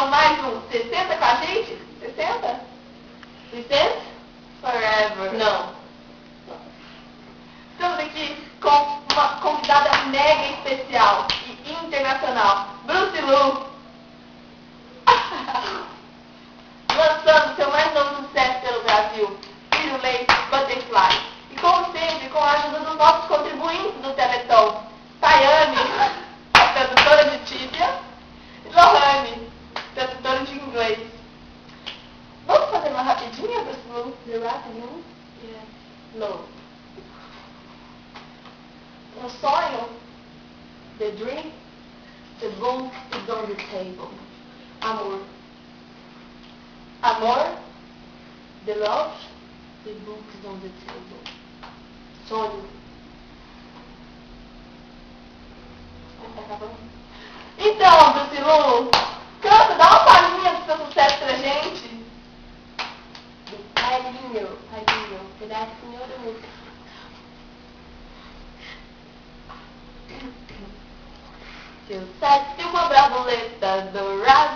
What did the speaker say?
Então, mais um. Você senta com a gente? Você senta? Você senta? Forever. Não. Estamos aqui com uma convidada mega especial e internacional. Bruce Lu. Lançando seu mais novo sucesso pelo Brasil, Pirulei Butterfly. E como sempre, com a ajuda dos nossos contribuintes do Teleton, Tayane, a tradutora de Tíbia, e Lohane, tradutora de inglês. Vamos fazer uma rapidinha, Bruce Lu? The rap, não? Yeah. No. No sonho, the dream, the book is on the table. Amor. Amor, the love, the book is on the table. Sonho. Tá acabando? Então, Bruce Lu, canta, dá uma palhinha do seu sucesso pra gente. Palhinho, pedacinho da música. Se eu saísse uma borboleta dourada